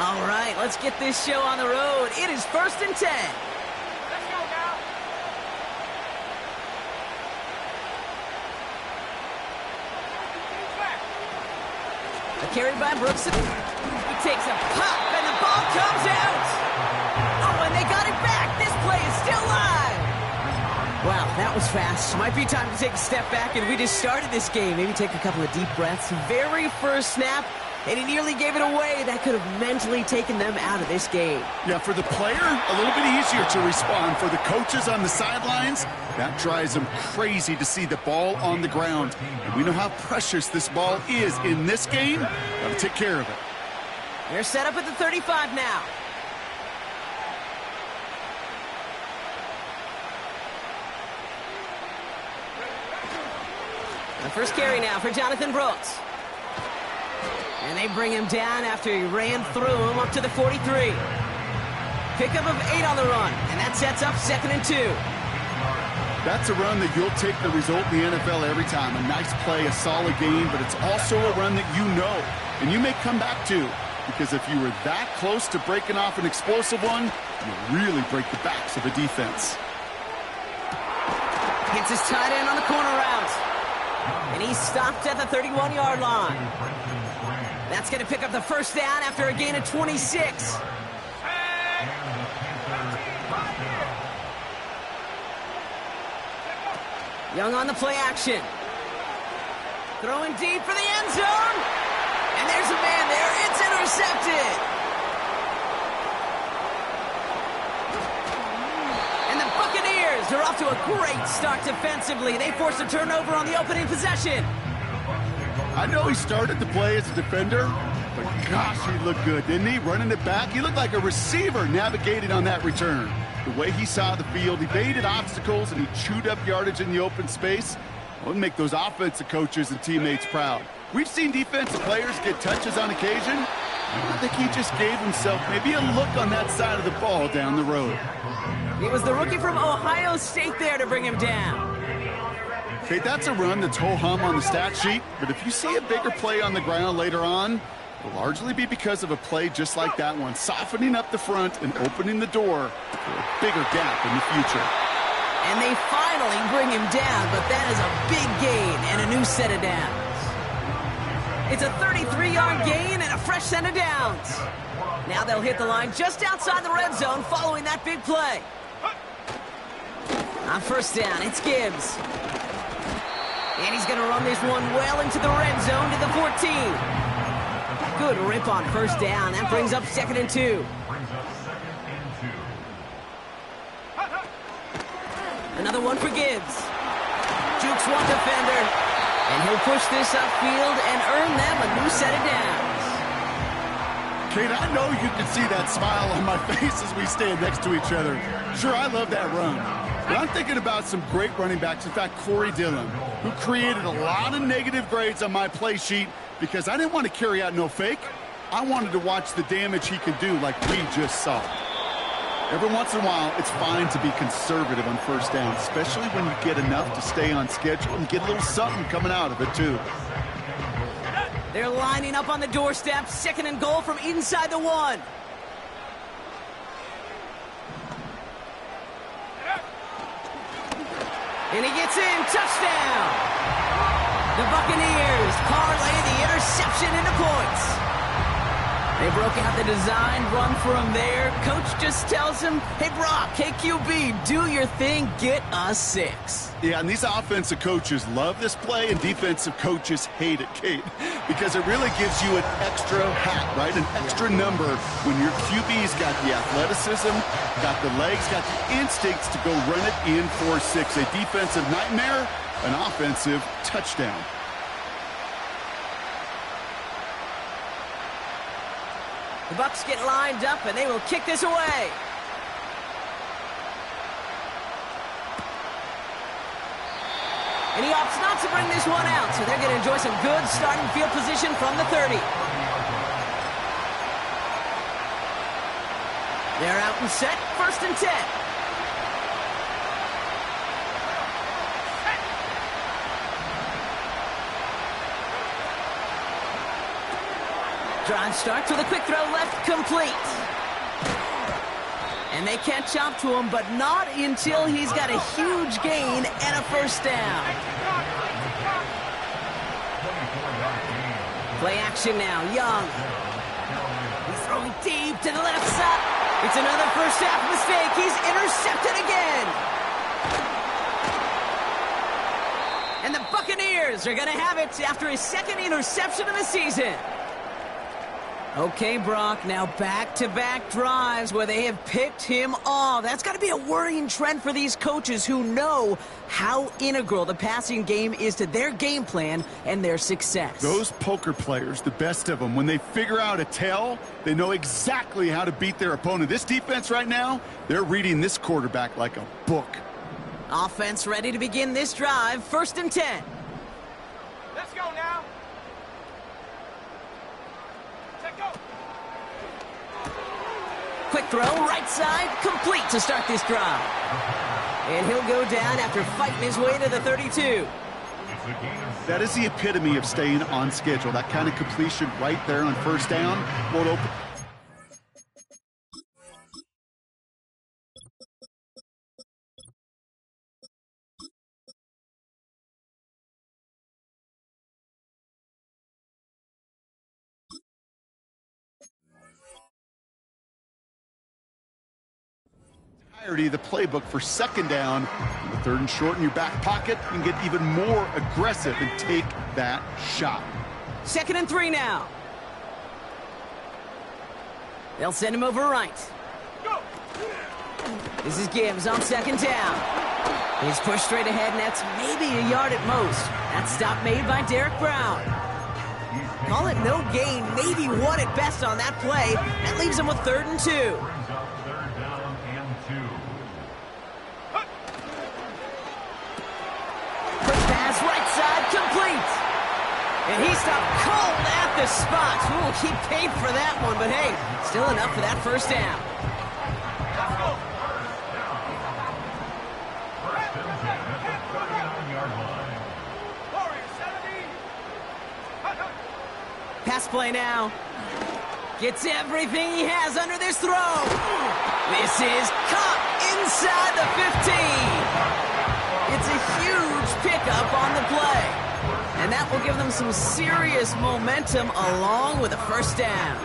All right, let's get this show on the road. It is 1st and 10. Let's go now. A carry by Brooks. He takes a pop, and the ball comes out. Oh, and they got it back. This play is still live. Wow, that was fast. Might be time to take a step back, and we just started this game. Maybe take a couple of deep breaths. Very first snap, and he nearly gave it away. That could have mentally taken them out of this game. Yeah, for the player, a little bit easier to respond. For the coaches on the sidelines, that drives them crazy to see the ball on the ground. And we know how precious this ball is in this game. Got to take care of it. They're set up at the 35 now. The first carry now for Jonathan Brooks. And they bring him down after he ran through him up to the 43. Pickup of 8 on the run, and that sets up 2nd and 2. That's a run that you'll take the result in the NFL every time. A nice play, a solid game, but it's also a run that you know, and you may come back to, because if you were that close to breaking off an explosive one, you really break the backs of a defense. Hits his tight end on the corner route. And he's stopped at the 31-yard line. That's going to pick up the first down after a gain of 26. Young on the play action. Throwing deep for the end zone. And there's a man there. It's intercepted. And the Buccaneers are off to a great start defensively. They force a turnover on the opening possession. I know he started the play as a defender, but gosh, he looked good, didn't he? Running it back, he looked like a receiver navigating on that return. The way he saw the field, he baited obstacles, and he chewed up yardage in the open space. It would make those offensive coaches and teammates proud. We've seen defensive players get touches on occasion. I think he just gave himself maybe a look on that side of the ball down the road. It was the rookie from Ohio State there to bring him down. Okay, that's a run that's ho-hum on the stat sheet, but if you see a bigger play on the ground later on, it'll largely be because of a play just like that one, softening up the front and opening the door for a bigger gap in the future. And they finally bring him down, but that is a big gain and a new set of downs. It's a 33-yard gain and a fresh set of downs. Now they'll hit the line just outside the red zone following that big play. On first down, it's Gibbs. And he's going to run this one well into the red zone to the 14. Good rip on first down. That brings up 2nd and 2. Another one for Gibbs. Jukes one defender. And he'll push this upfield and earn them a new set of downs. Kate, I know you can see that smile on my face as we stand next to each other. Sure, I love that run. But I'm thinking about some great running backs. In fact, Corey Dillon, who created a lot of negative grades on my play sheet because I didn't want to carry out no fake. I wanted to watch the damage he could do like we just saw. Every once in a while, it's fine to be conservative on first down, especially when you get enough to stay on schedule and get a little something coming out of it, too. They're lining up on the doorstep. 2nd and goal from inside the 1. And he gets in. Touchdown. The Buccaneers parlay the interception into points. They broke out the design run for him there. Coach just tells him, hey, Brock, KQB, do your thing, get us 6. Yeah, and these offensive coaches love this play, and defensive coaches hate it, Kate, because it really gives you an extra hat, right, an extra number when your QB's got the athleticism, got the legs, got the instincts to go run it in for 6. A defensive nightmare, an offensive touchdown. The Bucs get lined up, and they will kick this away. And he opts not to bring this one out, so they're going to enjoy some good starting field position from the 30. They're out and set, 1st and 10. Drive starts with a quick throw left, complete. And they catch up to him, but not until he's got a huge gain and a first down. Play action now, Young. He's throwing deep to the left side. It's another first half mistake. He's intercepted again. And the Buccaneers are going to have it after his second interception of the season. Okay, Brock, now back-to-back drives where they have picked him off. That's got to be a worrying trend for these coaches who know how integral the passing game is to their game plan and their success. Those poker players, the best of them, when they figure out a tell, they know exactly how to beat their opponent. This defense right now, they're reading this quarterback like a book. Offense ready to begin this drive. 1st and 10. Let's go now. Let's go. Quick throw, right side, complete to start this drive. And he'll go down after fighting his way to the 32. That is the epitome of staying on schedule. That kind of completion right there on first down won't open. The playbook for 2nd down. The 3rd and short in your back pocket. You can get even more aggressive and take that shot. 2nd and 3 now. They'll send him over right. This is Gibbs on 2nd down. He's pushed straight ahead, and that's maybe a yard at most. That stop made by Derek Brown. Call it no gain, maybe 1 at best on that play. That leaves him with 3rd and 2. Right side, complete. And he stopped cold at the spot. Ooh, he paid for that one, but hey, still enough for that first down. Pass play now. Gets everything he has under this throw. This is caught inside the 15. It's a huge pickup on the play. And that will give them some serious momentum along with a first down.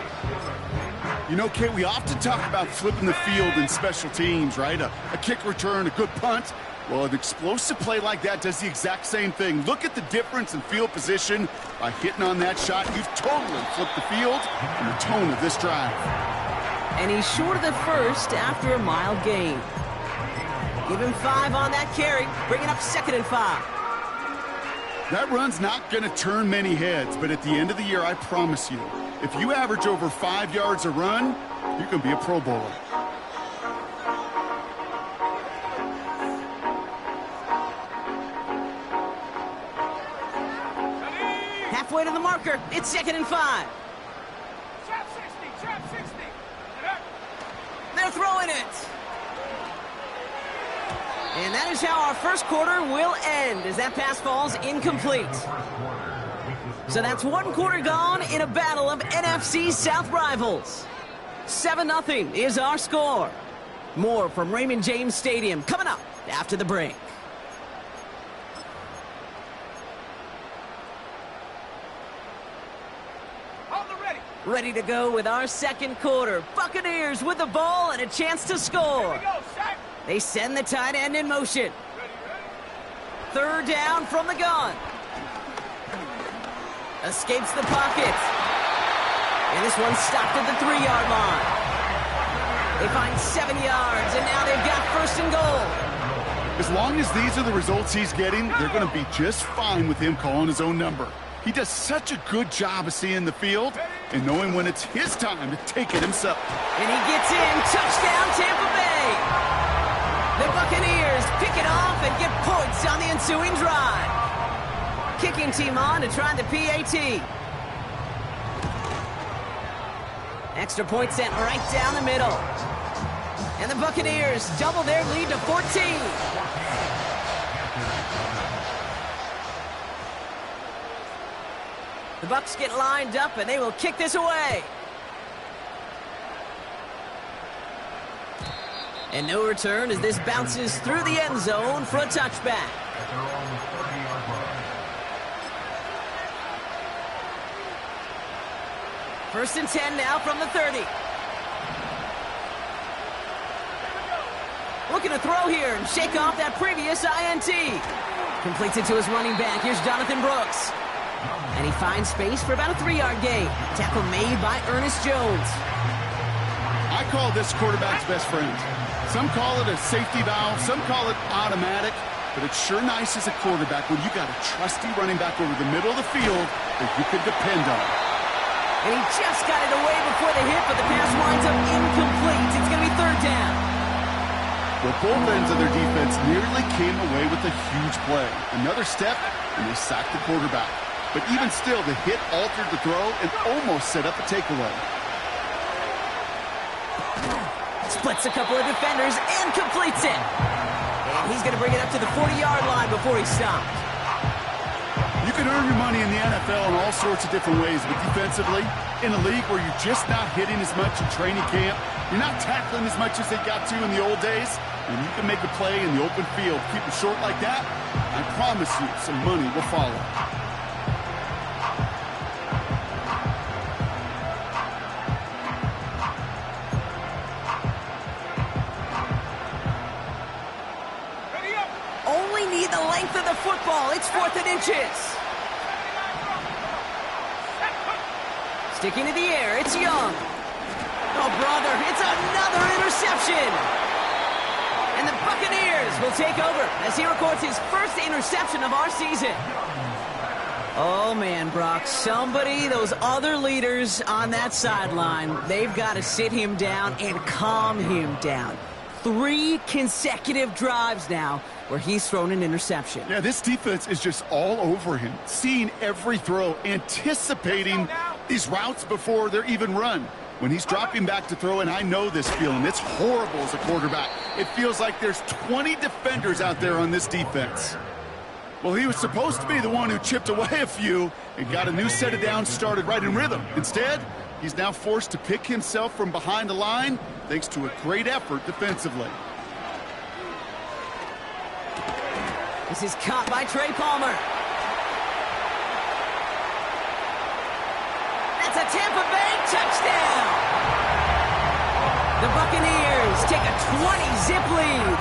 You know, Kate, we often talk about flipping the field in special teams, right? A kick return, a good punt. Well, an explosive play like that does the exact same thing. Look at the difference in field position. By hitting on that shot, you've totally flipped the field and the tone of this drive. And he's short of the first after a mile gain. Give him 5 on that carry, bringing up 2nd and 5. That run's not going to turn many heads, but at the end of the year, I promise you, if you average over 5 yards a run, you can be a Pro Bowler. Halfway to the marker, it's 2nd and 5. Trap 60. They're throwing it. And that is how our first quarter will end as that pass falls incomplete. So that's 1 quarter gone in a battle of NFC South rivals. 7-0 is our score. More from Raymond James Stadium coming up after the break. Ready to go with our 2nd quarter. Buccaneers with the ball and a chance to score. They send the tight end in motion. 3rd down from the gun. Escapes the pocket. And this one's stopped at the 3-yard line. They find 7 yards, and now they've got 1st and goal. As long as these are the results he's getting, they're going to be just fine with him calling his own number. He does such a good job of seeing the field and knowing when it's his time to take it himself. And he gets in. Touchdown, Tampa Bay. The Buccaneers pick it off and get points on the ensuing drive. Kicking team on to try the PAT. Extra point sent right down the middle. And the Buccaneers double their lead to 14. The Bucs get lined up, and they will kick this away. And no return as this bounces through the end zone for a touchback. First and 10 now from the 30. Looking to throw here and shake off that previous INT. Completes it to his running back. Here's Jonathan Brooks. And he finds space for about a 3-yard gain. Tackle made by Ernest Jones. I call this quarterback's best friend. Some call it a safety valve, some call it automatic, but it's sure nice as a quarterback when you got a trusty running back over the middle of the field that you can depend on. And he just got it away before the hit, but the pass winds up incomplete. It's going to be third down. Well, both ends of their defense nearly came away with a huge play. Another step, and they sacked the quarterback. But even still, the hit altered the throw and almost set up a takeaway. Splits a couple of defenders and completes it. And he's going to bring it up to the 40-yard line before he stops. You can earn your money in the NFL in all sorts of different ways, but defensively, in a league where you're just not hitting as much in training camp, you're not tackling as much as they got to in the old days, and you can make a play in the open field, keep it short like that, I promise you some money will follow. The length of the football. It's 4th and inches. Sticking to the air. It's Young. Oh, brother. It's another interception. And the Buccaneers will take over as he records his first interception of our season. Oh, man, Brock. Somebody, those other leaders on that sideline, they've got to sit him down and calm him down. 3 consecutive drives now where he's thrown an interception. Yeah, this defense is just all over him, seeing every throw, anticipating these routes before they're even run. When he's dropping back to throw, and I know this feeling, it's horrible as a quarterback. It feels like there's 20 defenders out there on this defense. Well, he was supposed to be the one who chipped away a few and got a new set of downs started right in rhythm. Instead, he's now forced to pick himself from behind the line thanks to a great effort defensively. This is caught by Trey Palmer. That's a Tampa Bay touchdown. The Buccaneers take a 20-zip lead.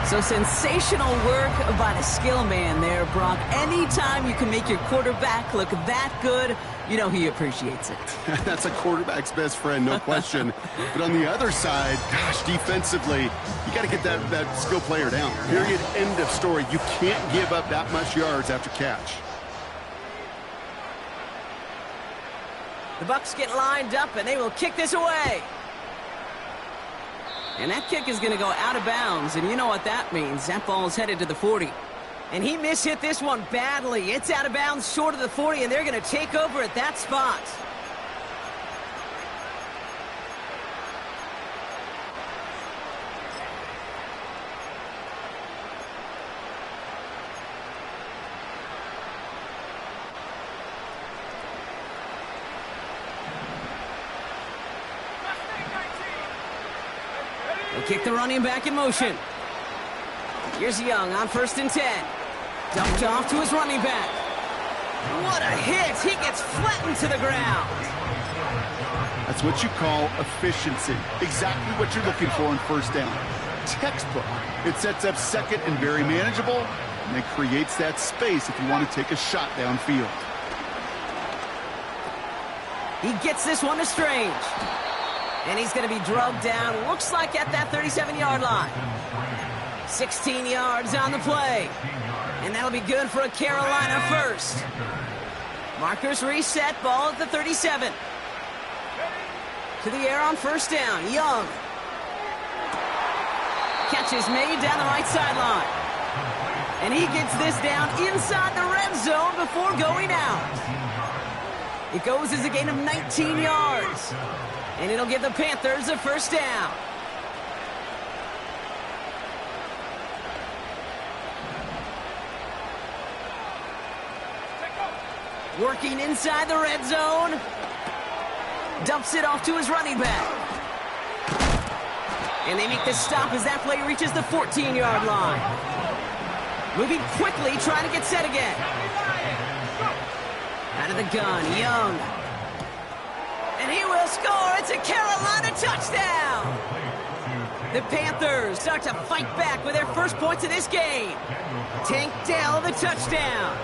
So sensational work by the skill man there, Brock. Anytime you can make your quarterback look that good, you know he appreciates it. That's a quarterback's best friend, no question. But on the other side, gosh, defensively, you got to get that skill player down. Period, end of story. You can't give up that much yards after catch. The Bucs get lined up, and they will kick this away. And that kick is going to go out of bounds, and you know what that means. That ball is headed to the 40. And he mishit this one badly. It's out of bounds short of the 40, and they're going to take over at that spot. They kick the running back in motion. Here's Young on 1st and 10. Dumped off to his running back. What a hit! He gets flattened to the ground. That's what you call efficiency. Exactly what you're looking for on first down. Textbook. It sets up second and very manageable, and it creates that space if you want to take a shot downfield. He gets this one to Strange. And he's going to be drugged down, looks like at that 37-yard line. 16 yards on the play. And that'll be good for a Carolina first. Markers reset, ball at the 37. To the air on first down, Young. Catch is made down the right sideline. And he gets this down inside the red zone before going out. It goes as a gain of 19 yards. And it'll give the Panthers a first down. Working inside the red zone. Dumps it off to his running back. And they make the stop as that play reaches the 14-yard line. Moving quickly, trying to get set again. Out of the gun, Young. And he will score. It's a Carolina touchdown. The Panthers start to fight back with their first points of this game. Tank Dell, the touchdown.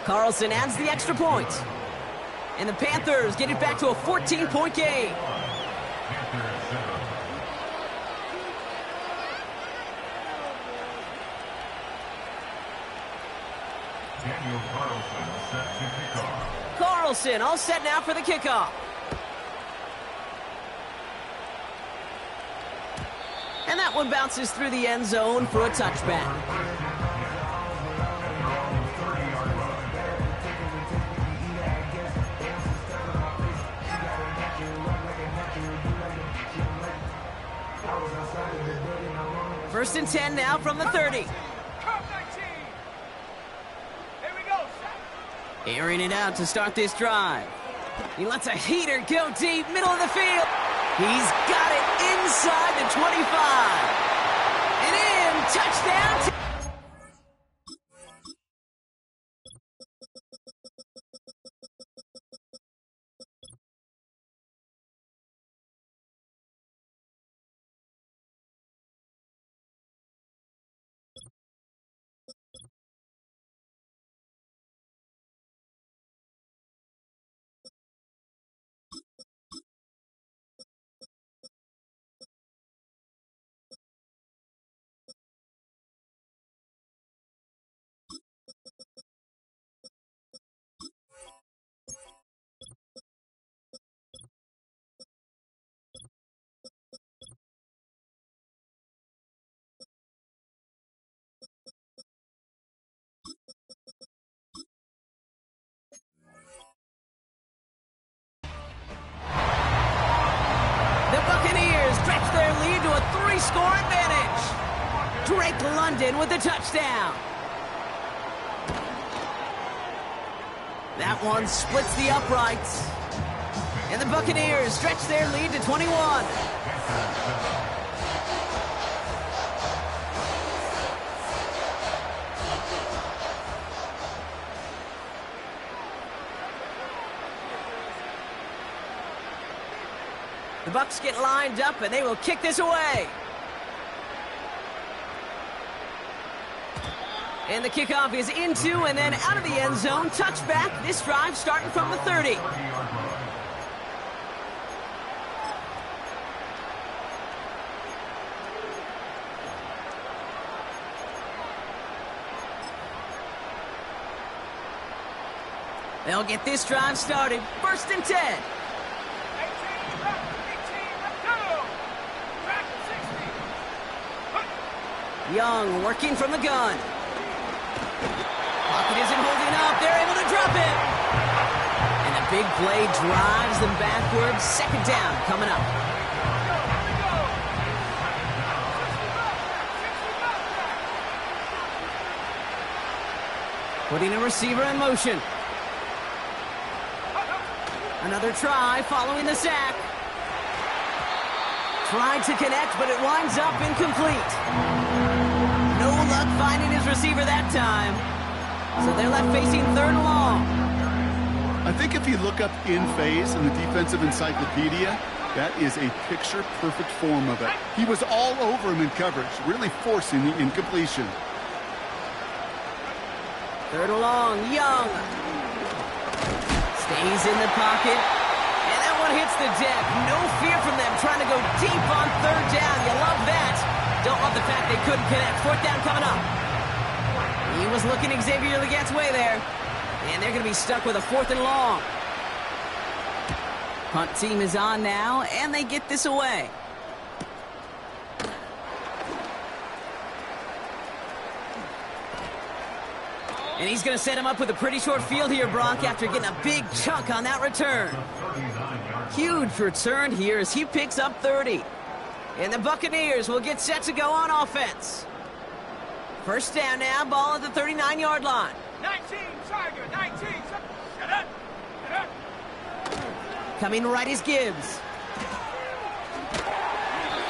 Carlson adds the extra point. And the Panthers get it back to a 14-point game. Carlson all set now for the kickoff. And that one bounces through the end zone for a touchback. First and 10 now from the 30. Airing it out to start this drive. He lets a heater go deep, middle of the field. He's got it inside the 25. And in, touchdown. Score advantage. Drake London with the touchdown. That one splits the uprights. And the Buccaneers stretch their lead to 21. The Bucs get lined up and they will kick this away. And the kickoff is into and then out of the end zone. Touchback. This drive starting from the 30. They'll get this drive started. First and 10. Young working from the gun. Pocket isn't holding up. They're able to drop it. And a big play drives them backwards. Second down coming up. Putting a receiver in motion. Another try following the sack. Tried to connect, but it winds up incomplete. No luck finding his receiver that time. So they're left facing third and long. I think if you look up in phase in the defensive encyclopedia, that is a picture-perfect form of it. He was all over him in coverage, really forcing the incompletion. Third and long, Young. Stays in the pocket. And that one hits the deck. No fear from them trying to go deep on third down. You love that. Don't love the fact they couldn't connect. Fourth down coming up. He was looking Xavier Legette's way there. And they're going to be stuck with a fourth and long. Punt team is on now, and they get this away. And he's going to set him up with a pretty short field here, Bronk, after getting a big chunk on that return. Huge return here as he picks up 30. And the Buccaneers will get set to go on offense. First down now, ball at the 39-yard line. 19, Tiger, 19. Get up. Get up. Coming right is Gibbs.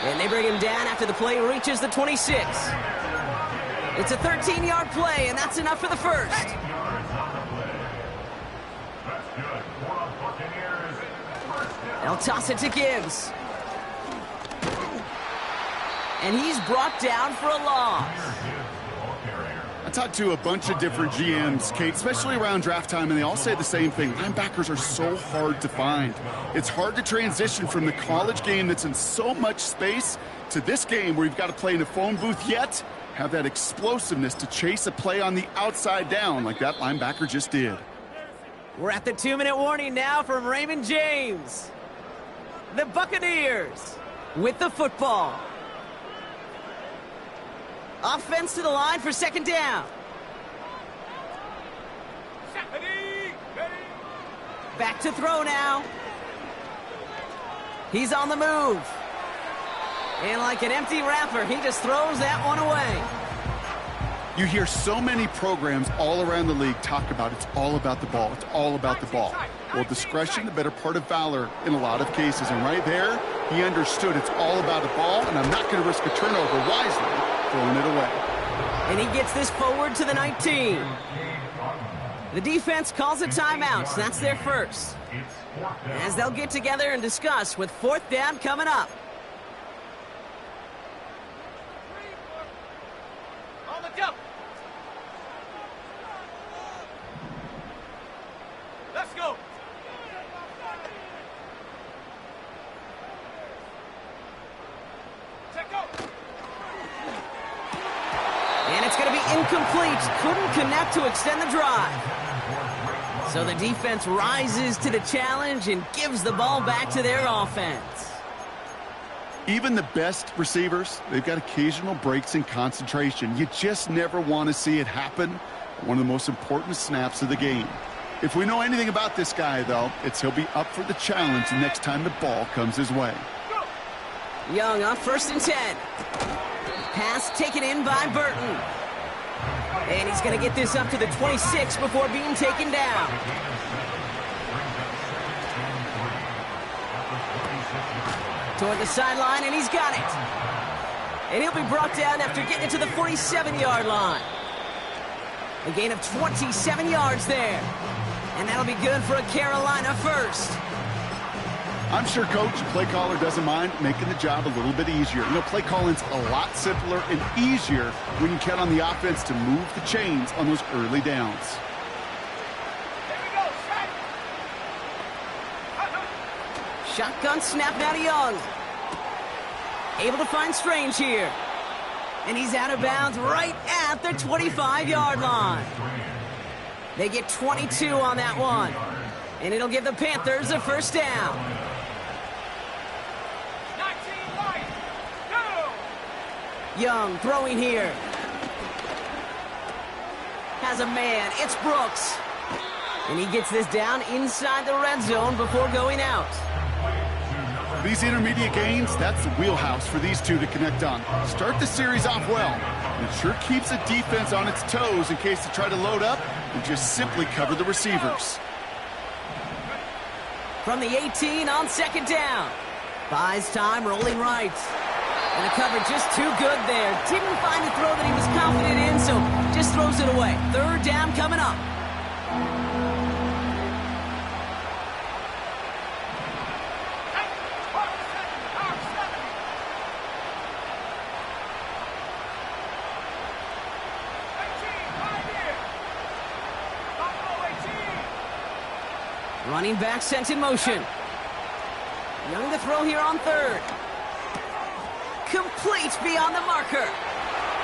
And they bring him down after the play reaches the 26. It's a 13-yard play, and that's enough for the first. They'll toss it to Gibbs. And he's brought down for a loss. I talked to a bunch of different GMs, Kate, especially around draft time, and they all say the same thing. Linebackers are so hard to find. It's hard to transition from the college game that's in so much space to this game where you've got to play in a phone booth, yet have that explosiveness to chase a play on the outside down like that linebacker just did. We're at the 2-minute warning now from Raymond James. The Buccaneers with the football. Offense to the line for second down. Back to throw now. He's on the move. And like an empty wrapper, he just throws that one away. You hear so many programs all around the league talk about it's all about the ball. It's all about the ball. Well, discretion, the better part of valor in a lot of cases. And right there, he understood it's all about the ball, and I'm not going to risk a turnover wisely, throwing it away. And he gets this forward to the 19. The defense calls a timeout. That's their first. As they'll get together and discuss with fourth down coming up. On the jump. Let's go. Take go. And it's going to be incomplete. Couldn't connect to extend the drive. So the defense rises to the challenge and gives the ball back to their offense. Even the best receivers, they've got occasional breaks in concentration. You just never want to see it happen. One of the most important snaps of the game. If we know anything about this guy, though, it's he'll be up for the challenge the next time the ball comes his way. Young on 1st and 10. Pass taken in by Burton. And he's going to get this up to the 26 before being taken down. Toward the sideline, and he's got it. And he'll be brought down after getting it to the 47-yard line. A gain of 27 yards there. And that'll be good for a Carolina first. I'm sure coach and play caller doesn't mind making the job a little bit easier. You know, play calling's a lot simpler and easier when you count on the offense to move the chains on those early downs. Here we go. Shotgun snap now to Young. Able to find Strange here. And he's out of bounds right at the 25-yard line. They get 22 on that one. And it'll give the Panthers a first down. 19 right. Go. Young throwing here. Has a man. It's Brooks. And he gets this down inside the red zone before going out. These intermediate gains, that's the wheelhouse for these two to connect on. Start the series off well. It sure keeps the defense on its toes in case they try to load up and just simply cover the receivers. From the 18 on second down. Buys time, rolling right. And the coverage just too good there. Didn't find a throw that he was confident in, so just throws it away. Third down coming up. Running back sent in motion. Young to throw here on third. Complete beyond the marker.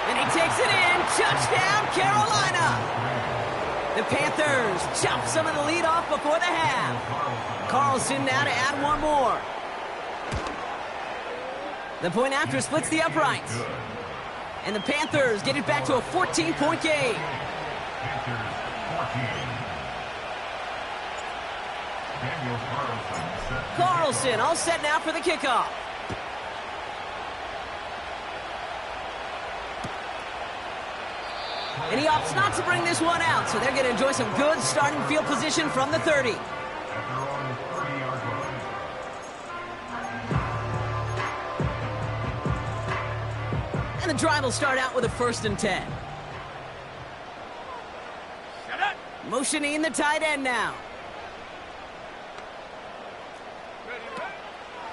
And he takes it in. Touchdown, Carolina. The Panthers chop some of the lead off before the half. Carlson now to add one more. The point after splits the uprights. And the Panthers get it back to a 14-point game. Carlson all set now for the kickoff. And he opts not to bring this one out, so they're going to enjoy some good starting field position from the 30. And the drive will start out with a 1st and 10. Motioning the tight end now.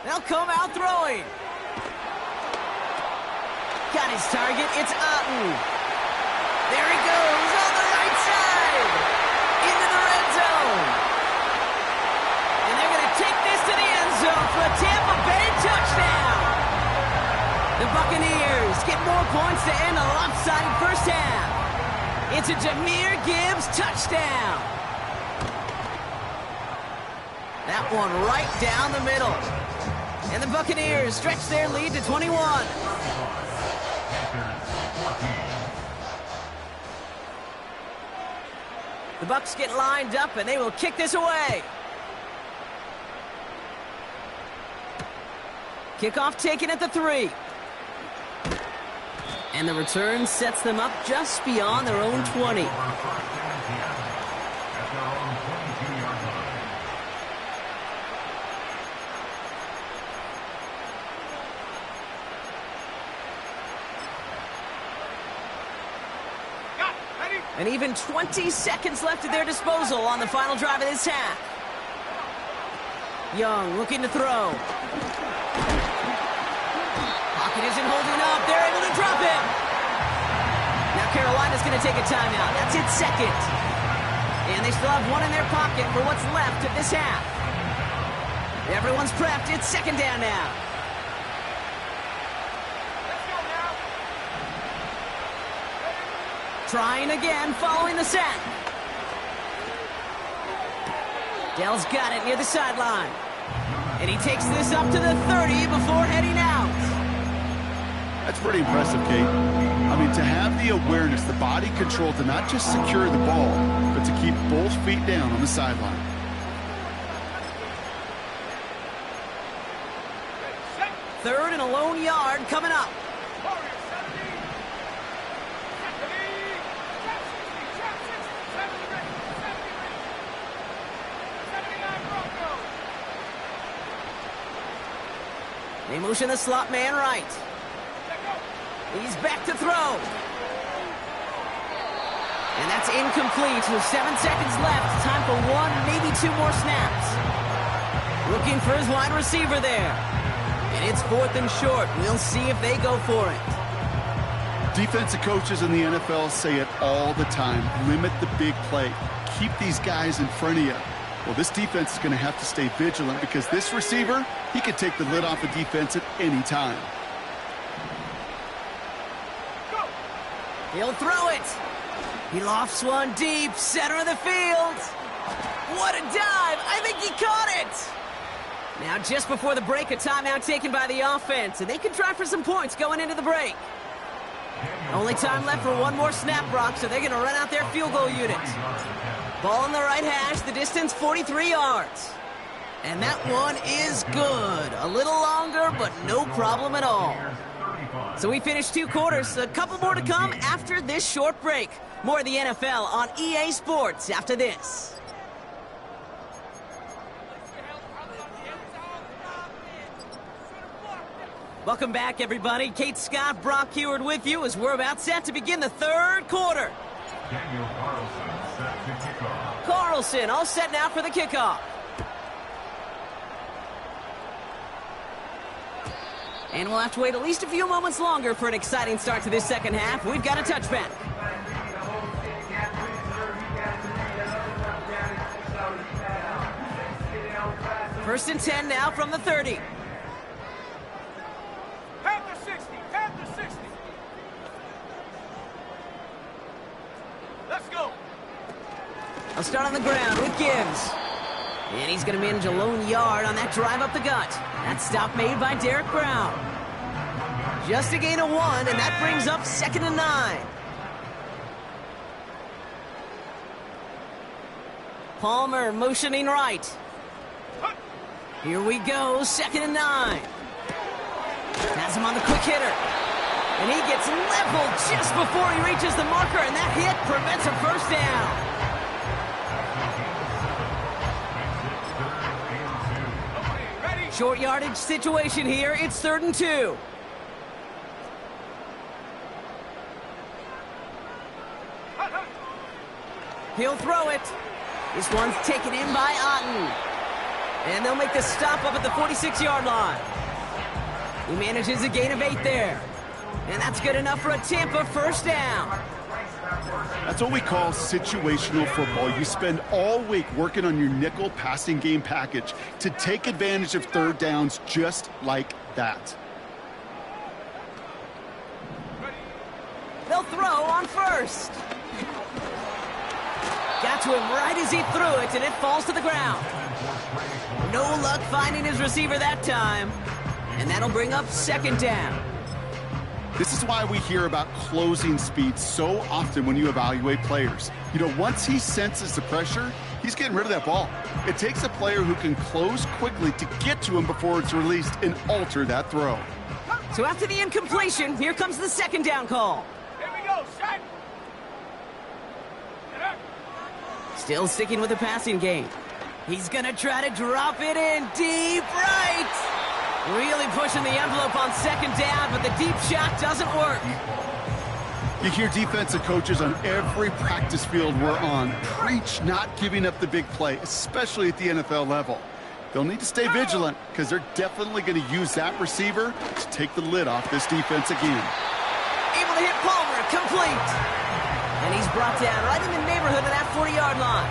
They'll come out throwing. Got his target. It's Otten. There he goes on the right side. Into the red zone. And they're going to take this to the end zone for a Tampa Bay touchdown. The Buccaneers get more points to end a lopsided first half. It's a Jahmyr Gibbs touchdown. That one right down the middle. And the Buccaneers stretch their lead to 21. The Bucs get lined up, and they will kick this away. Kickoff taken at the 3. And the return sets them up just beyond their own 20. And even 20 seconds left at their disposal on the final drive of this half. Young looking to throw. Pocket isn't holding up. They're able to drop him. Now Carolina's going to take a timeout. That's its 2nd. And they still have one in their pocket for what's left of this half. Everyone's prepped. It's 2nd down now. Trying again, following the sack. Dell's got it near the sideline. And he takes this up to the 30 before heading out. That's pretty impressive, Kate. I mean, to have the awareness, the body control to not just secure the ball, but to keep both feet down on the sideline. Third and a lone yard coming up. They motion the slot man right. He's back to throw. And that's incomplete with 7 seconds left. Time for 1, maybe 2 more snaps. Looking for his wide receiver there. And it's 4th and short. We'll see if they go for it. Defensive coaches in the NFL say it all the time. Limit the big play. Keep these guys in front of you. Well, this defense is going to have to stay vigilant because this receiver, he could take the lid off a defense at any time. He'll throw it. He lofts one deep, center of the field. What a dive. I think he caught it. Now, just before the break, a timeout taken by the offense, and they can try for some points going into the break. Only time left for one more snap, Brock, so they're going to run out their field goal unit. Ball on the right hash, the distance 43 yards. And that one is good. A little longer, but no problem at all. So we finished 2 quarters. A couple more to come after this short break. More of the NFL on EA Sports after this. Welcome back, everybody. Kate Scott, Brock Heward with you as we're about set to begin the 3rd quarter. Daniel Carlson set to kick off. Carlson all set now for the kickoff. And we'll have to wait at least a few moments longer for an exciting start to this second half. We've got a touchback. First and 10 now from the 30. Panther 60, Panther 60. Let's go. I'll start on the ground with Gibbs. And he's going to manage a lone yard on that drive up the gut. That stop made by Derek Brown. Just a gain of 1, and that brings up 2nd and 9. Palmer motioning right. Here we go, 2nd and 9. Has him on the quick hitter. And he gets leveled just before he reaches the marker, and that hit prevents a first down. Short yardage situation here. It's 3rd and 2. He'll throw it. This one's taken in by Otten. And they'll make the stop up at the 46-yard line. He manages a gain of 8 there. And that's good enough for a Tampa first down. That's what we call situational football. You spend all week working on your nickel passing game package to take advantage of 3rd downs just like that. They'll throw on 1st. Got to him right as he threw it, and it falls to the ground. No luck finding his receiver that time. And that'll bring up 2nd down. This is why we hear about closing speed so often when you evaluate players. You know, once he senses the pressure, he's getting rid of that ball. It takes a player who can close quickly to get to him before it's released and alter that throw. So after the incompletion, here comes the 2nd down call. Here we go, shot. Still sticking with the passing game. He's going to try to drop it in deep right. Really pushing the envelope on 2nd down, but the deep shot doesn't work. You hear defensive coaches on every practice field we're on preach not giving up the big play, especially at the NFL level. They'll need to stay vigilant because they're definitely going to use that receiver to take the lid off this defense again. Able to hit Palmer, complete. And he's brought down right in the neighborhood of that 40-yard line.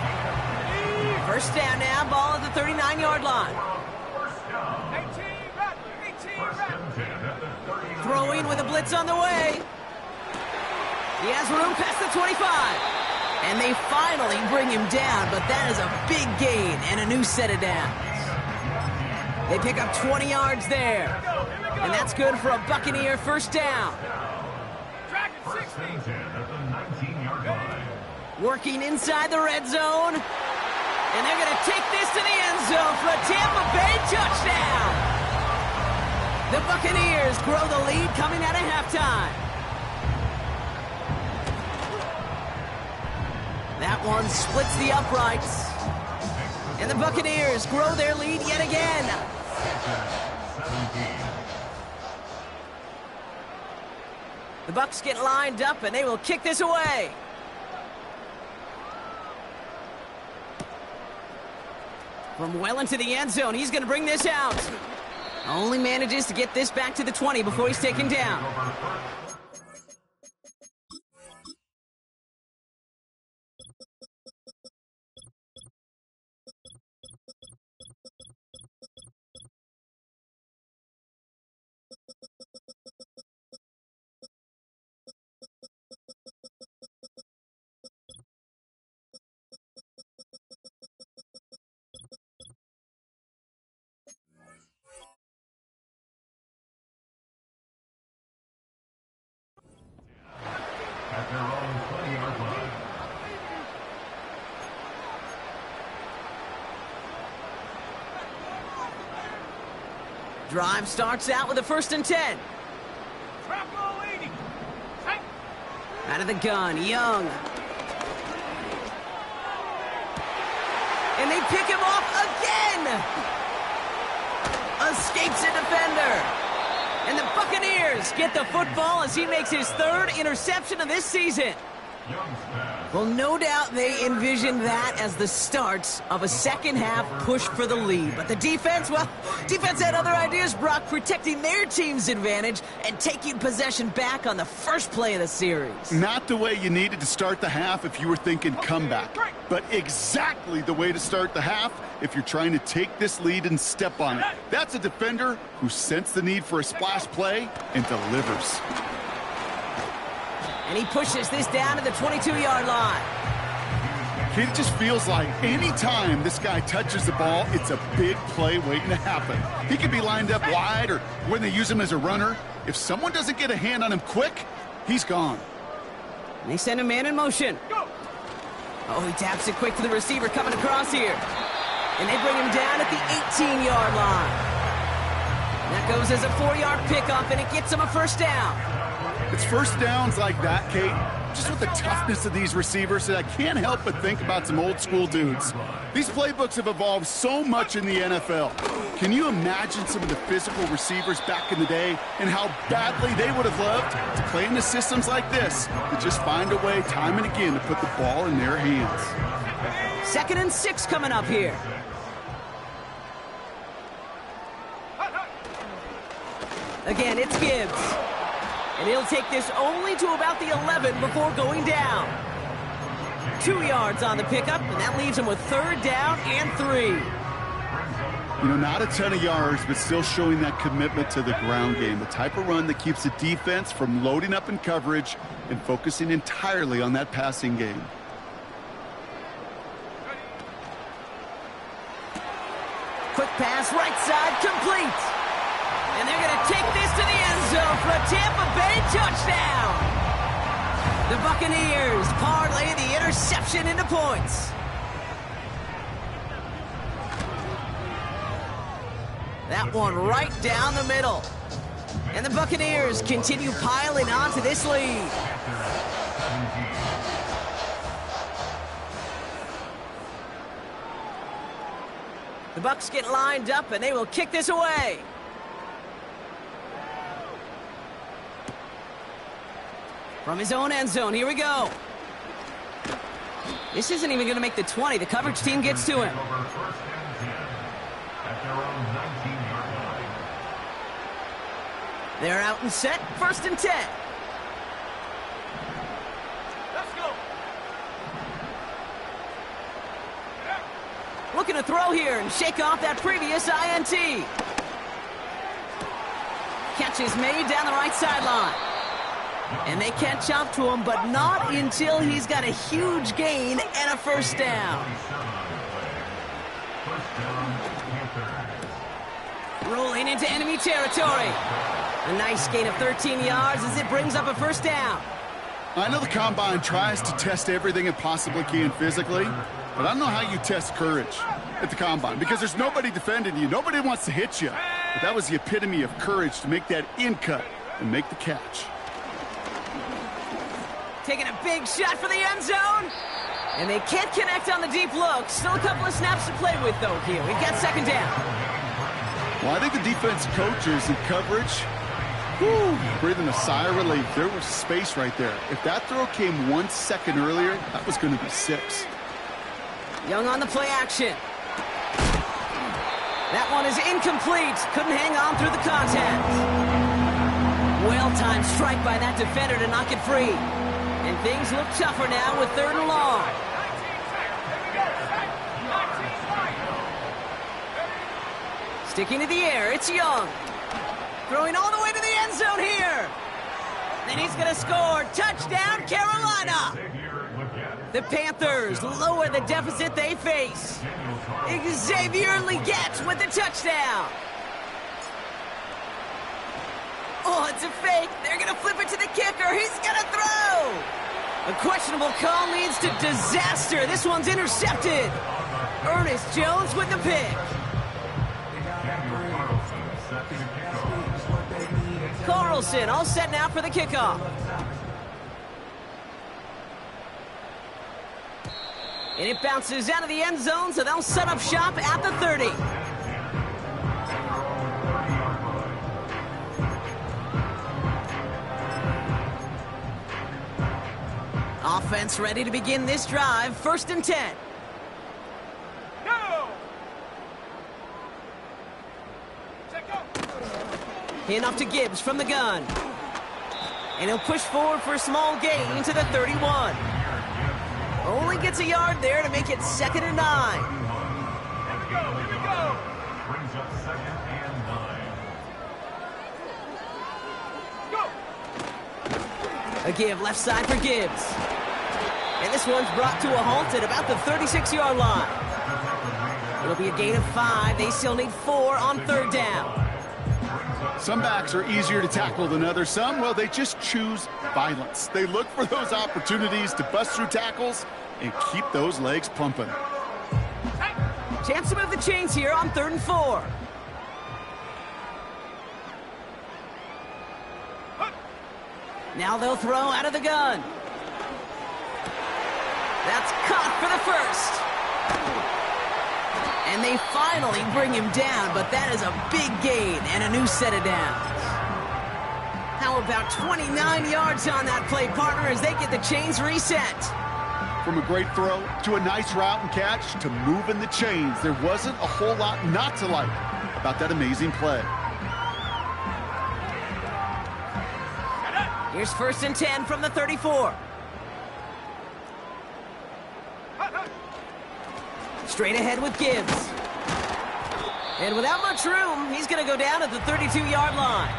First down now, ball at the 39-yard line. 18 Throwing with a blitz on the way. He has room past the 25. And they finally bring him down, but that is a big gain and a new set of downs. They pick up 20 yards there. And that's good for a Buccaneer first down. Working inside the red zone. And they're going to take this to the end zone for a Tampa Bay touchdown. The Buccaneers grow the lead coming out of halftime. That one splits the uprights. And the Buccaneers grow their lead yet again. The Bucs get lined up and they will kick this away. From well into the end zone, he's going to bring this out. Only manages to get this back to the 20 before he's taken down. At their own 20-yard line. Drive starts out with a 1st and 10. Out of the gun, Young. And they pick him off again. Escapes a defender. And the Buccaneers get the football as he makes his 3rd interception of this season. Well, no doubt they envisioned that as the start of a second-half push for the lead. But the defense, well, defense had other ideas, Brock, protecting their team's advantage and taking possession back on the first play of the series. Not the way you needed to start the half if you were thinking comeback, but exactly the way to start the half if you're trying to take this lead and step on it. That's a defender who sensed the need for a splash play and delivers. And he pushes this down to the 22-yard line. It just feels like any time this guy touches the ball, it's a big play waiting to happen. He could be lined up wide or when they use him as a runner. If someone doesn't get a hand on him quick, he's gone. And they send a man in motion. Oh, he taps it quick to the receiver coming across here. And they bring him down at the 18-yard line. That goes as a 4-yard pickup, and it gets him a first down. It's first downs like that, Kate, just with the toughness of these receivers, that I can't help but think about some old school dudes. These playbooks have evolved so much in the NFL. Can you imagine some of the physical receivers back in the day and how badly they would have loved to play into systems like this, to just find a way time and again to put the ball in their hands? 2nd and 6 coming up here. Again, it's Gibbs. And he'll take this only to about the 11 before going down. 2 yards on the pickup, and that leaves him with 3rd down and 3. You know, not a ton of yards, but still showing that commitment to the ground game. The type of run that keeps the defense from loading up in coverage and focusing entirely on that passing game. Quick pass, right side, complete. And they're going to take this to the end zone for a Tampa Bay touchdown. The Buccaneers parlay the interception into points. That one right down the middle. And the Buccaneers continue piling on to this lead. The Bucs get lined up, and they will kick this away. From his own end zone, here we go. This isn't even going to make the 20. The coverage team gets to him. They're out and set, 1st and 10. Let's go. Looking to throw here and shake off that previous INT. Catch is made down the right sideline. And they catch up to him, but not until he's got a huge gain and a 1st down. Rolling into enemy territory. A nice gain of 13 yards as it brings up a 1st down. I know the Combine tries to test everything it possibly can physically, but I don't know how you test courage at the Combine, because there's nobody defending you. Nobody wants to hit you. But that was the epitome of courage to make that in cut and make the catch. Taking a big shot for the end zone. And they can't connect on the deep look. Still a couple of snaps to play with, though, here. We've got 2nd down. Well, I think the defense coaches in coverage, breathing a sigh of relief. There was space right there. If that throw came 1 second earlier, that was going to be 6. Young on the play action. That one is incomplete. Couldn't hang on through the contact. Well-timed strike by that defender to knock it free. And things look tougher now with 3rd and long. Sticking to the air, it's Young. Throwing all the way to the end zone here. Then he's going to score. Touchdown, Carolina. The Panthers lower the deficit they face. Xavier Legette with the touchdown. Oh, it's a fake. They're going to flip it to the kicker. He's going to throw. A questionable call leads to disaster. This one's intercepted. Ernest Jones with the pick. Carlson all set now for the kickoff. And it bounces out of the end zone, so they'll set up shop at the 30. Offense ready to begin this drive. 1st and 10. Go! Hand off to Gibbs from the gun. And he'll push forward for a small gain to the 31. Only gets a yard there to make it 2nd and 9. Here we go. Brings up 2nd and 9. Go! A give left side for Gibbs. And this one's brought to a halt at about the 36-yard line. It'll be a gain of 5. They still need 4 on 3rd down. Some backs are easier to tackle than others. Some, well, they just choose violence. They look for those opportunities to bust through tackles and keep those legs pumping. Chance to move the chains here on 3rd and 4. Now they'll throw out of the gun. That's caught for the first. And they finally bring him down, but that is a big gain and a new set of downs. How about 29 yards on that play, partner, as they get the chains reset? From a great throw to a nice route and catch to moving the chains, there wasn't a whole lot not to like about that amazing play. Here's 1st and 10 from the 34. Straight ahead with Gibbs. And without much room, he's going to go down at the 32-yard line.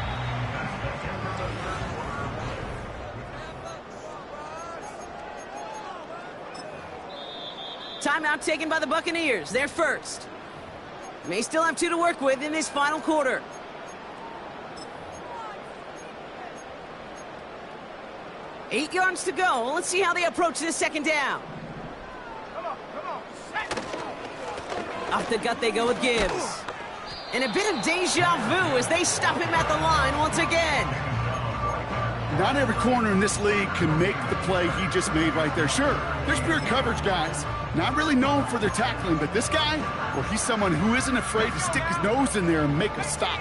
Timeout taken by the Buccaneers. They're first. May still have 2 to work with in this final quarter. Eight yards to go. Let's see how they approach this 2nd down. Come on, set. Off the gut they go with Gibbs. And a bit of deja vu as they stop him at the line once again. Not every corner in this league can make the play he just made right there. Sure, there's pure coverage guys, not really known for their tackling, but this guy, well, he's someone who isn't afraid to stick his nose in there and make a stop.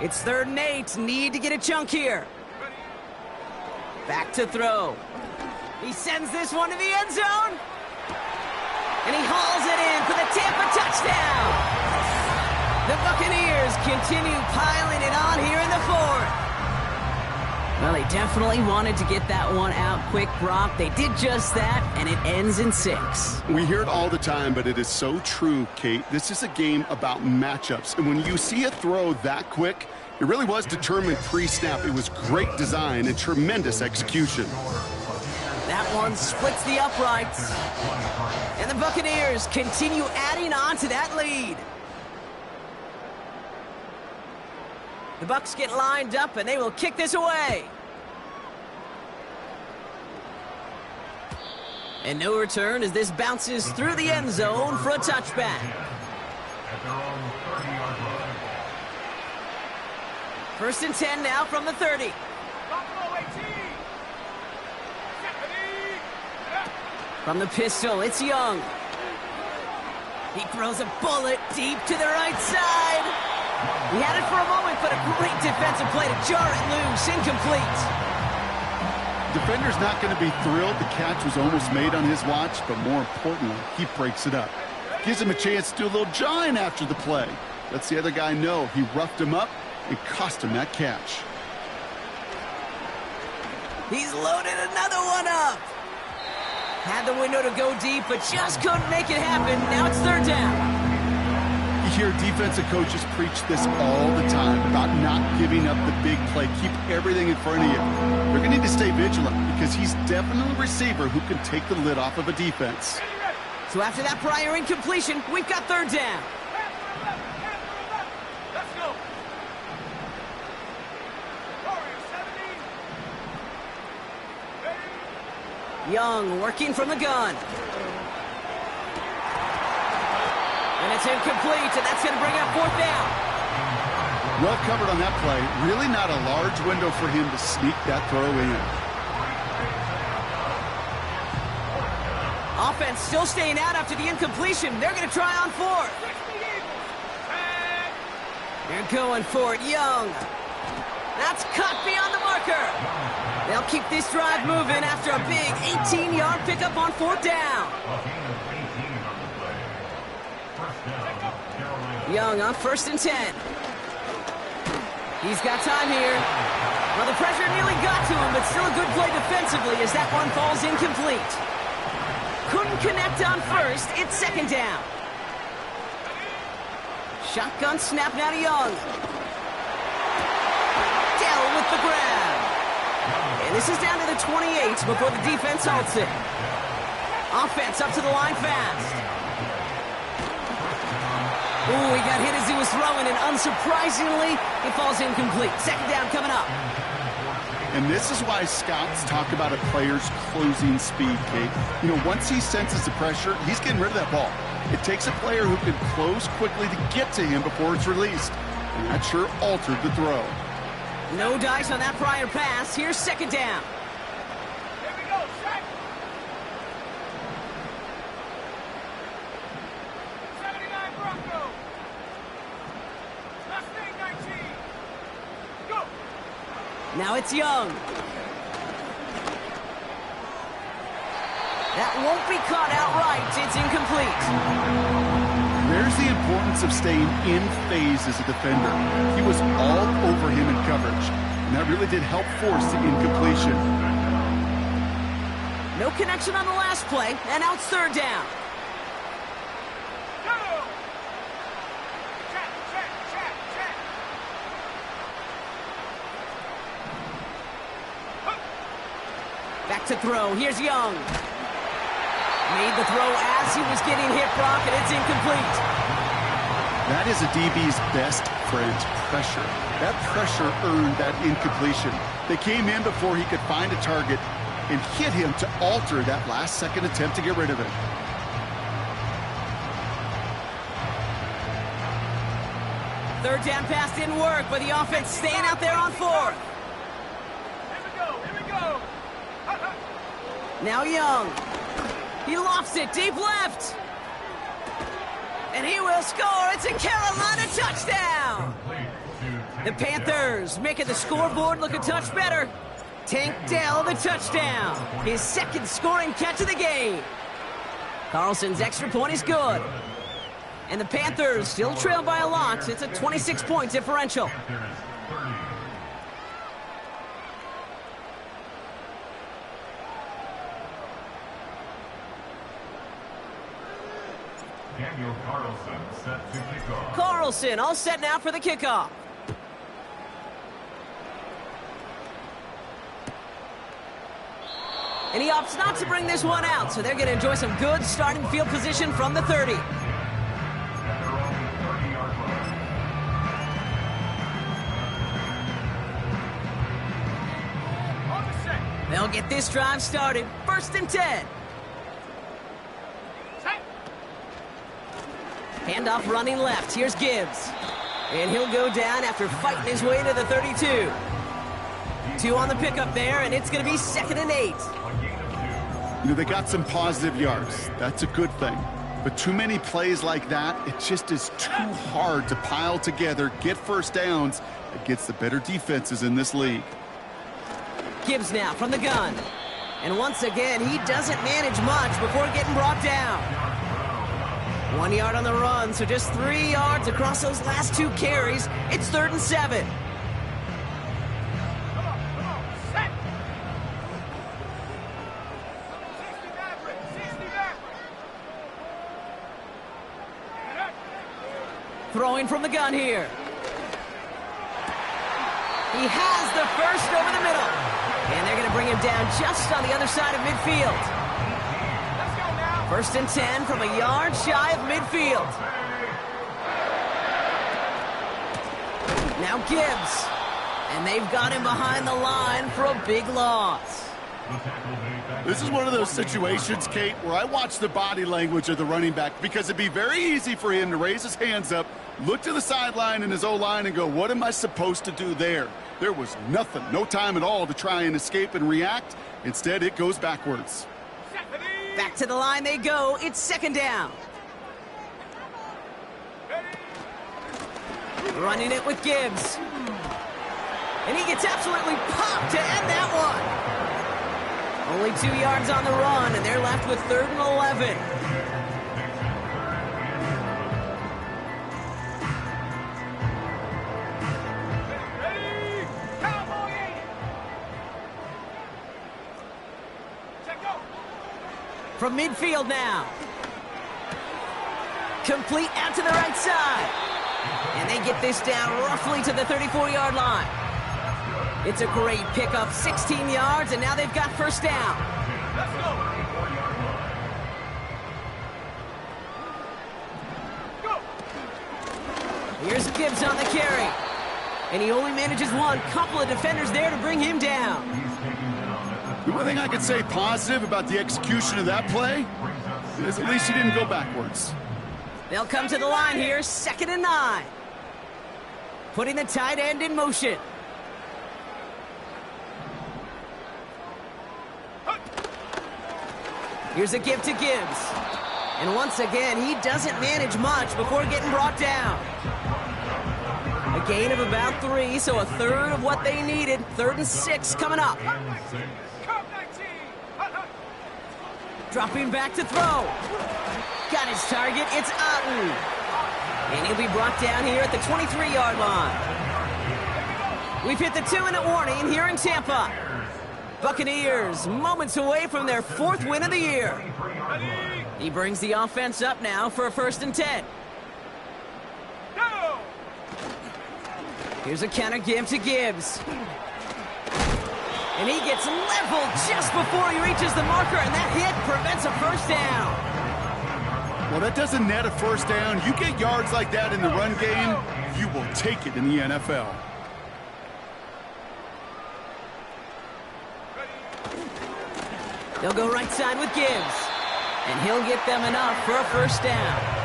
It's 3rd and 8. Need to get a chunk here. Back to throw. He sends this one to the end zone. And he hauls it in for the Tampa touchdown. The Buccaneers continue piling it on here in the 4th. Well, they definitely wanted to get that one out quick, Brock. They did just that, and it ends in 6. We hear it all the time, but it is so true, Kate. This is a game about matchups. And when you see a throw that quick, it really was determined pre-snap. It was great design and tremendous execution. That one splits the uprights. And the Buccaneers continue adding on to that lead. The Bucs get lined up, and they will kick this away. And no return as this bounces through the end zone for a touchback. At their own 30-yard line. 1st and 10 now from the 30. From the pistol, it's Young. He throws a bullet deep to the right side. He had it for a moment, but a great defensive play to jar it loose. Incomplete. Defender's not going to be thrilled. The catch was almost made on his watch, but more importantly, he breaks it up. Gives him a chance to do a little jawing after the play. Lets the other guy know he roughed him up and cost him that catch. He's loaded another one up. Had the window to go deep, but just couldn't make it happen. Now it's 3rd down. You hear defensive coaches preach this all the time about not giving up the big play. Keep everything in front of you. They're going to need to stay vigilant because he's definitely a receiver who can take the lid off of a defense. So after that prior incompletion, we've got 3rd down. Let's go. Young working from the gun. And it's incomplete, and that's going to bring up 4th down. Well covered on that play. Really not a large window for him to sneak that throw in. Offense still staying out after the incompletion. They're going to try on 4th. They're going for it, Young. That's caught beyond the marker. They'll keep this drive moving after a big 18-yard pickup on 4th down. Young on 1st and 10. He's got time here. Well, the pressure nearly got to him, but still a good play defensively as that one falls incomplete. Couldn't connect on 1st. It's 2nd down. Shotgun snap now to Young. Dell with the grab. And this is down to the 28 before the defense halts it. Offense up to the line fast. Ooh, he got hit as he was throwing, and unsurprisingly, it falls incomplete. 2nd down coming up. And this is why scouts talk about a player's closing speed, Kate. You know, once he senses the pressure, he's getting rid of that ball. It takes a player who can close quickly to get to him before it's released. And that sure altered the throw. No dice on that prior pass. Here's second down. Here we go, set. 79 Bronco. Mustang 19. Go. Now it's Young. That won't be caught outright. It's incomplete. There's the importance of staying in phase as a defender. He was all over him in coverage, and that really did help force the incompletion. No connection on the last play, and now it's third down. Go. Check, check, check, check. Back to throw. Here's Young. Made the throw as he was getting hit, Brock, and it's incomplete. That is a DB's best friend, pressure. That pressure earned that incompletion. They came in before he could find a target and hit him to alter that last-second attempt to get rid of it. Third down pass didn't work, but the offense staying out there on fourth. Here we go, here we go. Now Young. He lofts it deep left. And he will score. It's a Carolina touchdown. The Panthers making the scoreboard look a touch better. Tank Dell the touchdown. His second scoring catch of the game. Carlson's extra point is good. And the Panthers still trail by a lot. It's a 26-point differential. Daniel Carlson set to kick off. Carlson all set now for the kickoff. And he opts not to bring this one out, so they're going to enjoy some good starting field position from the 30. At their own 30-yard line. On the set. They'll get this drive started. First and 10. Set. Handoff running left. Here's Gibbs. And he'll go down after fighting his way to the 32. 2 on the pickup there, and it's going to be 2nd and 8. You know, they got some positive yards. That's a good thing. But too many plays like that, it just is too hard to pile together, get first downs against the better defenses in this league. Gibbs now from the gun. And once again, he doesn't manage much before getting brought down. 1 yard on the run, so just 3 yards across those last 2 carries. It's 3rd and 7. Come on, set. 60 Maverick, 60 Maverick. Throwing from the gun here. He has the first over the middle. And they're going to bring him down just on the other side of midfield. Let's go now. 1st and 10 from a yard shy of midfield. Now Gibbs. And they've got him behind the line for a big loss. This is one of those situations, Kate, where I watch the body language of the running back because it'd be very easy for him to raise his hands up, look to the sideline in his O-line and go, what am I supposed to do there? There was nothing, no time at all to try and escape and react. Instead, it goes backwards. Back to the line they go. It's 2nd down. Running it with Gibbs. And he gets absolutely popped to end that one. Only 2 yards on the run, and they're left with 3rd and 11. Ready? Cowboy 80. Check go. From midfield now. Complete out to the right side. And they get this down roughly to the 34-yard line. It's a great pickup, 16 yards, and now they've got first down. Let's go. Go. Here's Gibbs on the carry. And he only manages one. Couple of defenders there to bring him down. The one thing I could say positive about the execution of that play is at least he didn't go backwards. They'll come to the line here, 2nd and 9. Putting the tight end in motion. Here's a give to Gibbs. And once again, he doesn't manage much before getting brought down. A gain of about 3, so a third of what they needed. 3rd and 6 coming up. Dropping back to throw. Got his target. It's Otten. And he'll be brought down here at the 23-yard line. We've hit the 2-minute warning here in Tampa. Buccaneers moments away from their 4th win of the year. He brings the offense up now for a 1st and 10. Here's a counter give to Gibbs. And he gets leveled just before he reaches the marker, and that hit prevents a 1st down. Well, that doesn't net a 1st down. You get yards like that in the run game, you will take it in the NFL. They'll go right side with Gibbs. And he'll get them enough for a 1st down.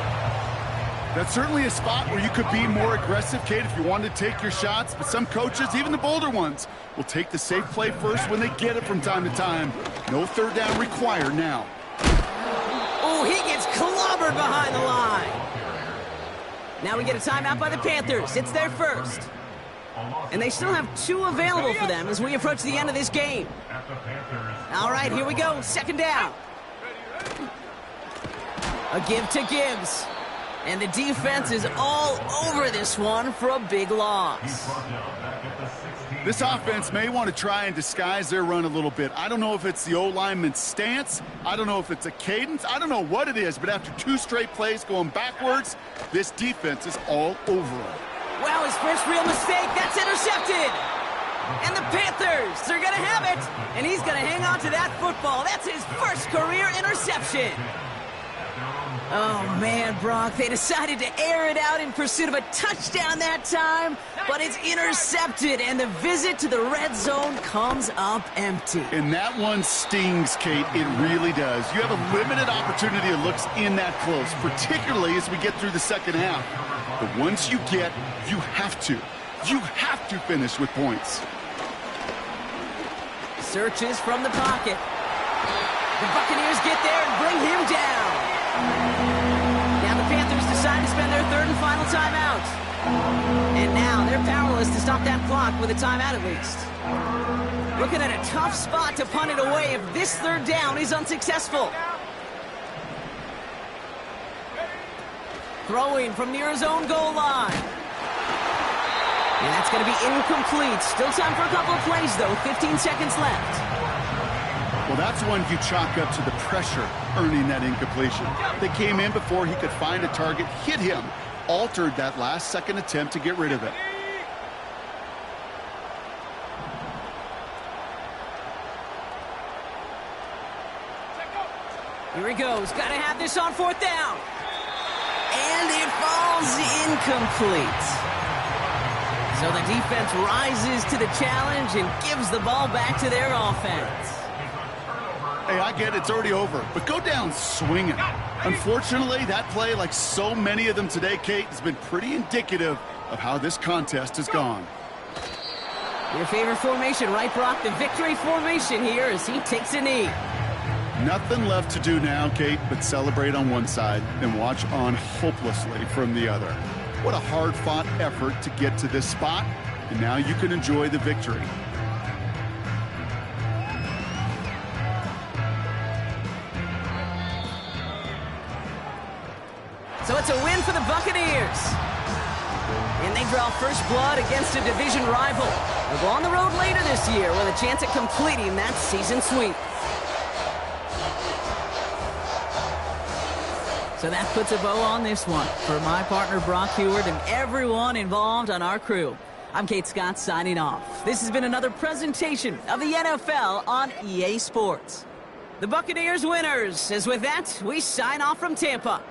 That's certainly a spot where you could be more aggressive, Kate, if you wanted to take your shots. But some coaches, even the bolder ones, will take the safe play first when they get it from time to time. No 3rd down required now. Oh, he gets clobbered behind the line. Now we get a timeout by the Panthers. It's their 1st. And they still have 2 available for them as we approach the end of this game. All right, here we go. 2nd down. A give to Gibbs. And the defense is all over this one for a big loss. This offense may want to try and disguise their run a little bit. I don't know if it's the O-lineman's stance. I don't know if it's a cadence. I don't know what it is, but after 2 straight plays going backwards, this defense is all over him. Wow, his first real mistake. That's intercepted. And the Panthers, they're going to have it. And he's going to hang on to that football. That's his first career interception. Oh, man, Brock, they decided to air it out in pursuit of a touchdown that time, but it's intercepted, and the visit to the red zone comes up empty. And that one stings, Kate. It really does. You have a limited opportunity that looks in that close, particularly as we get through the 2nd half. But once you get, you have to finish with points. Searches from the pocket. The Buccaneers get there and bring him down. Now the Panthers decide to spend their 3rd and final timeout. And now they're powerless to stop that clock with a timeout at least. Looking at a tough spot to punt it away if this 3rd down is unsuccessful. Throwing from near his own goal line. And that's going to be incomplete. Still time for a couple of plays, though. 15 seconds left. Well, that's one you chalk up to the pressure earning that incompletion. They came in before he could find a target, hit him, altered that last 2nd attempt to get rid of it. Here he goes. Got to have this on 4th down. And it falls incomplete. So the defense rises to the challenge and gives the ball back to their offense. Hey, I get it. It's already over. But go down swinging. Unfortunately, that play, like so many of them today, Kate, has been pretty indicative of how this contest has gone. Your favorite formation, right, Brock? The victory formation here as he takes a knee. Nothing left to do now, Kate, but celebrate on one side and watch on hopelessly from the other. What a hard-fought effort to get to this spot, and now you can enjoy the victory. So it's a win for the Buccaneers. And they draw first blood against a division rival. They'll go on the road later this year with a chance at completing that season sweep. So that puts a bow on this one. For my partner, Brock Heward, and everyone involved on our crew, I'm Kate Scott signing off. This has been another presentation of the NFL on EA Sports. The Buccaneers winners, as with that, we sign off from Tampa.